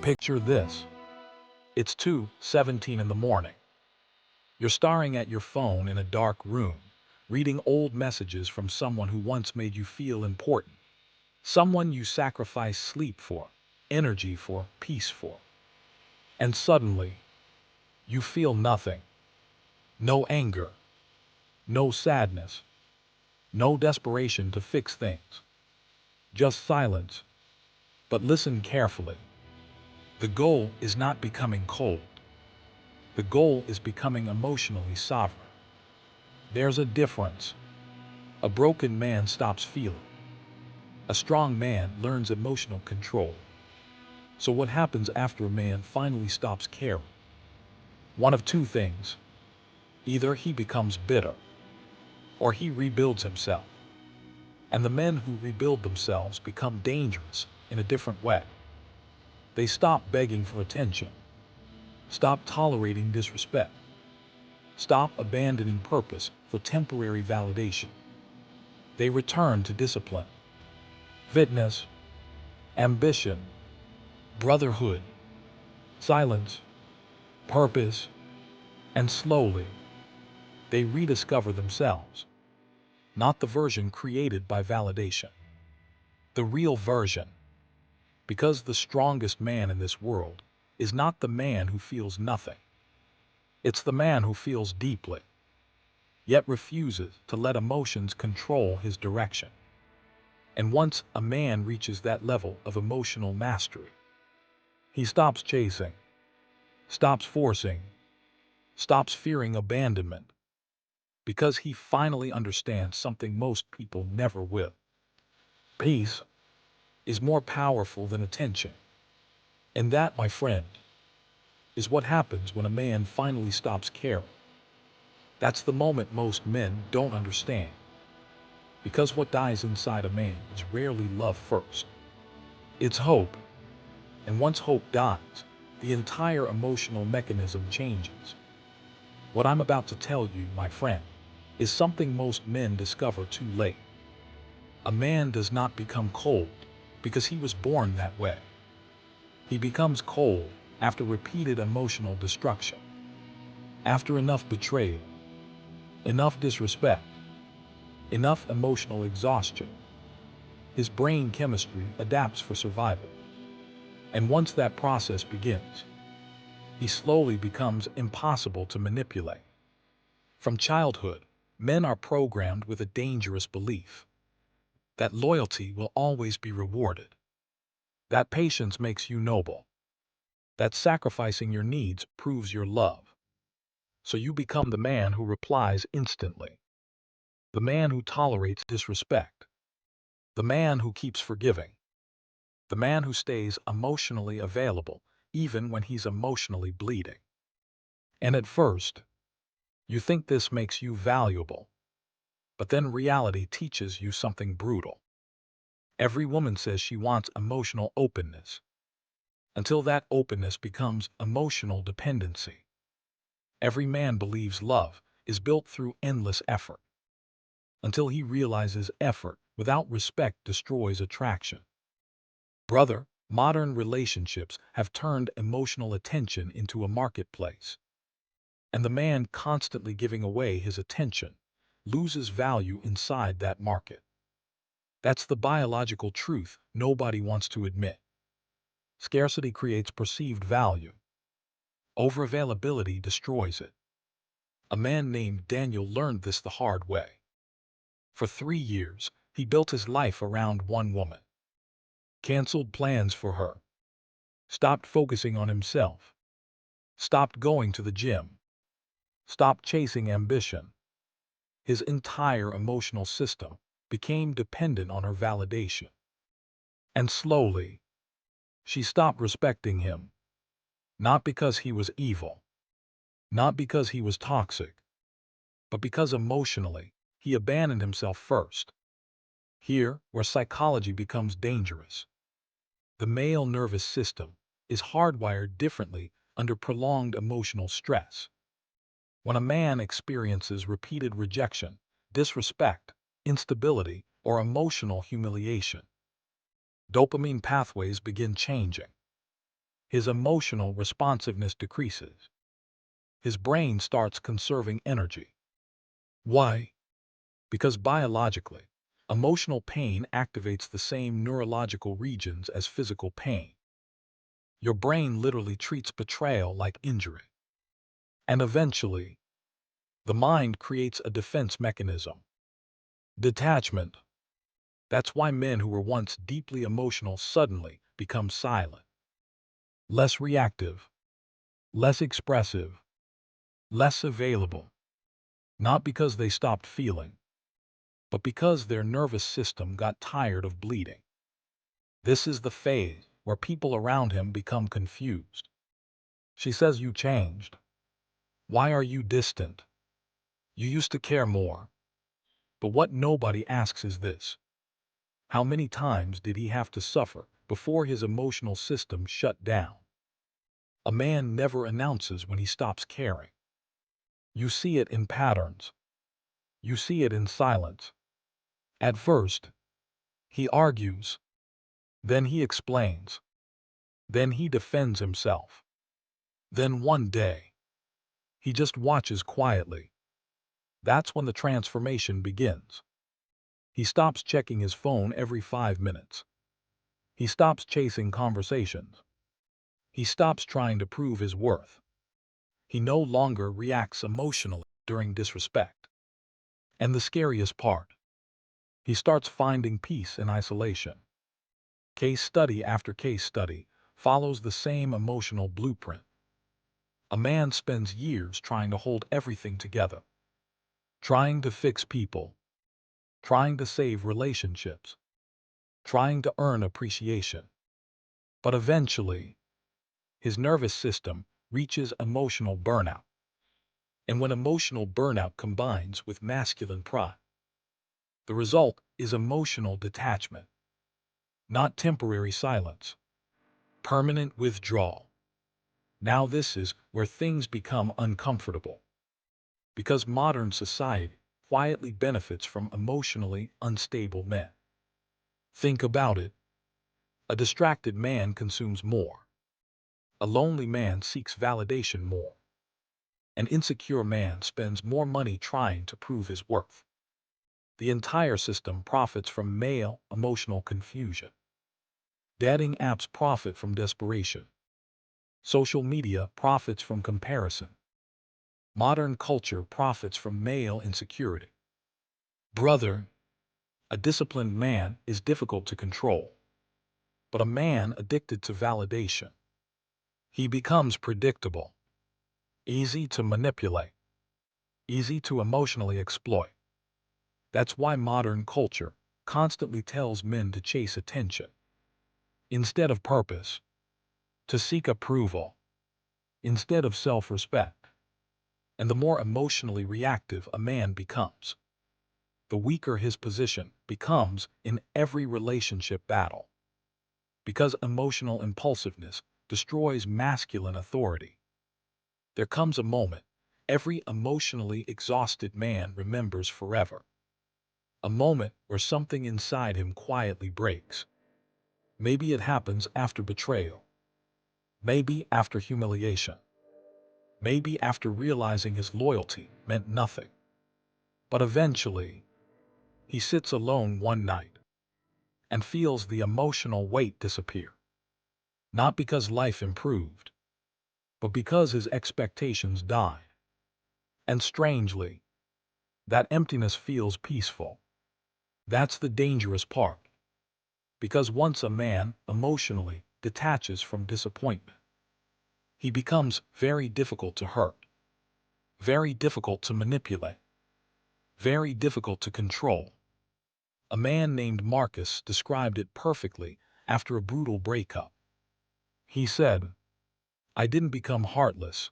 Picture this. It's 2:17 in the morning. You're staring at your phone in a dark room, reading old messages from someone who once made you feel important. Someone you sacrificed sleep for, energy for, peace for. And suddenly, you feel nothing. No anger, no sadness, no desperation to fix things. Just silence. But listen carefully. The goal is not becoming cold. The goal is becoming emotionally sovereign. There's a difference. A broken man stops feeling. A strong man learns emotional control. So what happens after a man finally stops caring? One of two things. Either he becomes bitter, or he rebuilds himself. And the men who rebuild themselves become dangerous in a different way. They stop begging for attention. Stop tolerating disrespect. Stop abandoning purpose for temporary validation. They return to discipline, fitness, ambition, brotherhood, silence, purpose, and slowly, they rediscover themselves. Not the version created by validation. The real version. Because the strongest man in this world is not the man who feels nothing. It's the man who feels deeply, yet refuses to let emotions control his direction. And once a man reaches that level of emotional mastery, he stops chasing, stops forcing, stops fearing abandonment, because he finally understands something most people never will. Peace is more powerful than attention. And that, my friend, is what happens when a man finally stops caring. That's the moment most men don't understand. Because what dies inside a man is rarely love first. It's hope. And once hope dies, the entire emotional mechanism changes. What I'm about to tell you, my friend, is something most men discover too late. A man does not become cold because he was born that way. He becomes cold after repeated emotional destruction. After enough betrayal, enough disrespect, enough emotional exhaustion, his brain chemistry adapts for survival. And once that process begins, he slowly becomes impossible to manipulate. From childhood, men are programmed with a dangerous belief that loyalty will always be rewarded, that patience makes you noble, that sacrificing your needs proves your love. So you become the man who replies instantly, the man who tolerates disrespect, the man who keeps forgiving, the man who stays emotionally available even when he's emotionally bleeding. And at first, you think this makes you valuable, but then reality teaches you something brutal. Every woman says she wants emotional openness, until that openness becomes emotional dependency. Every man believes love is built through endless effort, until he realizes effort without respect destroys attraction. Brother, modern relationships have turned emotional attention into a marketplace, and the man constantly giving away his attention loses value inside that market. That's the biological truth nobody wants to admit. Scarcity creates perceived value. Overavailability destroys it. A man named Daniel learned this the hard way. For 3 years, he built his life around one woman. Canceled plans for her. Stopped focusing on himself. Stopped going to the gym. Stopped chasing ambition. His entire emotional system became dependent on her validation. And slowly, she stopped respecting him. Not because he was evil. Not because he was toxic. But because emotionally, he abandoned himself first. Here, where psychology becomes dangerous. The male nervous system is hardwired differently under prolonged emotional stress. When a man experiences repeated rejection, disrespect, instability, or emotional humiliation, dopamine pathways begin changing. his emotional responsiveness decreases. His brain starts conserving energy. Why? Because biologically, emotional pain activates the same neurological regions as physical pain. Your brain literally treats betrayal like injury. And eventually, the mind creates a defense mechanism. Detachment. That's why men who were once deeply emotional suddenly become silent, less reactive, less expressive, less available. Not because they stopped feeling, but because their nervous system got tired of bleeding. This is the phase where people around him become confused. She says you changed. Why are you distant? You used to care more. But what nobody asks is this: how many times did he have to suffer before his emotional system shut down? A man never announces when he stops caring. You see it in patterns. You see it in silence. At first, he argues. Then he explains. Then he defends himself. Then one day, he just watches quietly. That's when the transformation begins. He stops checking his phone every 5 minutes. He stops chasing conversations. He stops trying to prove his worth. He no longer reacts emotionally during disrespect. And the scariest part, he starts finding peace in isolation. Case study after case study follows the same emotional blueprint. A man spends years trying to hold everything together, trying to fix people, trying to save relationships, trying to earn appreciation. But eventually, his nervous system reaches emotional burnout. And when emotional burnout combines with masculine pride, the result is emotional detachment. Not temporary silence, permanent withdrawal. Now this is where things become uncomfortable, because modern society quietly benefits from emotionally unstable men. Think about it. A distracted man consumes more. A lonely man seeks validation more. An insecure man spends more money trying to prove his worth. The entire system profits from male emotional confusion. Dating apps profit from desperation. Social media profits from comparison. Modern culture profits from male insecurity. Brother, a disciplined man is difficult to control, but a man addicted to validation, he becomes predictable, easy to manipulate, easy to emotionally exploit. That's why modern culture constantly tells men to chase attention instead of purpose, to seek approval instead of self-respect. And the more emotionally reactive a man becomes, the weaker his position becomes in every relationship battle. Because emotional impulsiveness destroys masculine authority. There comes a moment every emotionally exhausted man remembers forever. A moment where something inside him quietly breaks. Maybe it happens after betrayal. Maybe after humiliation. Maybe after realizing his loyalty meant nothing. But eventually, he sits alone one night and feels the emotional weight disappear. Not because life improved, but because his expectations died. And strangely, that emptiness feels peaceful. That's the dangerous part. Because once a man emotionally detaches from disappointment, he becomes very difficult to hurt, very difficult to manipulate, very difficult to control. A man named Marcus described it perfectly after a brutal breakup. He said, "I didn't become heartless.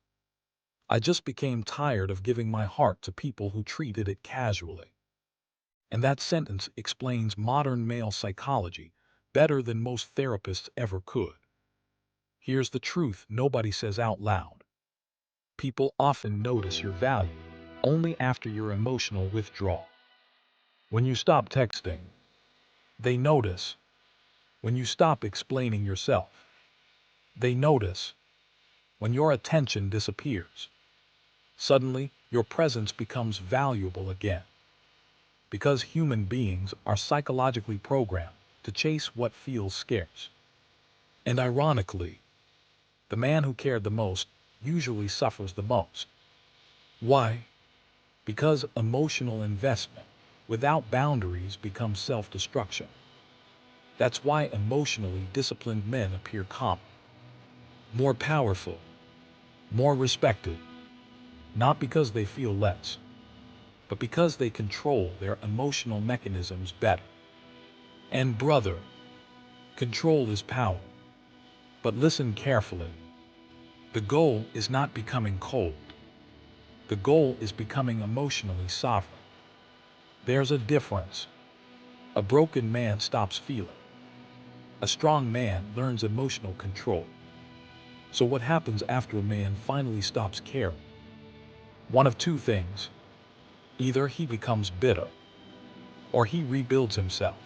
I just became tired of giving my heart to people who treated it casually." And that sentence explains modern male psychology better than most therapists ever could. Here's the truth nobody says out loud. People often notice your value only after your emotional withdrawal. When you stop texting, they notice. When you stop explaining yourself, They notice when your attention disappears. Suddenly, your presence becomes valuable again. Because human beings are psychologically programmed to chase what feels scarce. And ironically, the man who cared the most usually suffers the most. Why? Because emotional investment without boundaries becomes self-destruction. That's why emotionally disciplined men appear calmer, more powerful, more respected, not because they feel less, but because they control their emotional mechanisms better. And brother, control is power. But listen carefully. The goal is not becoming cold. The goal is becoming emotionally sovereign. There's a difference. A broken man stops feeling. A strong man learns emotional control. So what happens after a man finally stops caring? One of two things. Either he becomes bitter, or he rebuilds himself.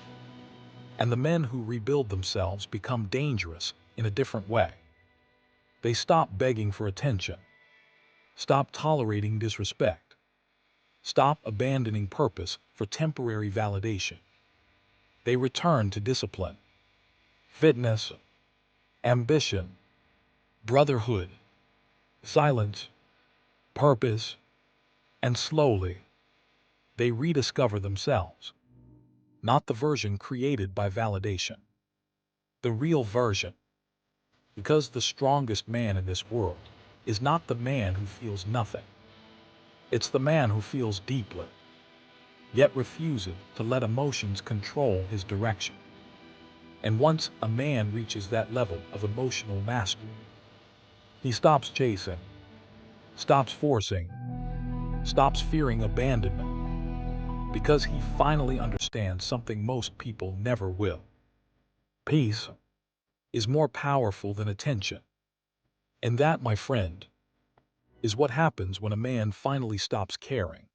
And the men who rebuild themselves become dangerous in a different way. They stop begging for attention, stop tolerating disrespect, stop abandoning purpose for temporary validation. They return to discipline, fitness, ambition, brotherhood, silence, purpose, and slowly, they rediscover themselves. Not the version created by validation, the real version. Because the strongest man in this world is not the man who feels nothing. It's the man who feels deeply, yet refuses to let emotions control his direction. And once a man reaches that level of emotional mastery, he stops chasing, stops forcing, stops fearing abandonment, because he finally understands something most people never will. Peace is more powerful than attention. And that, my friend, is what happens when a man finally stops caring.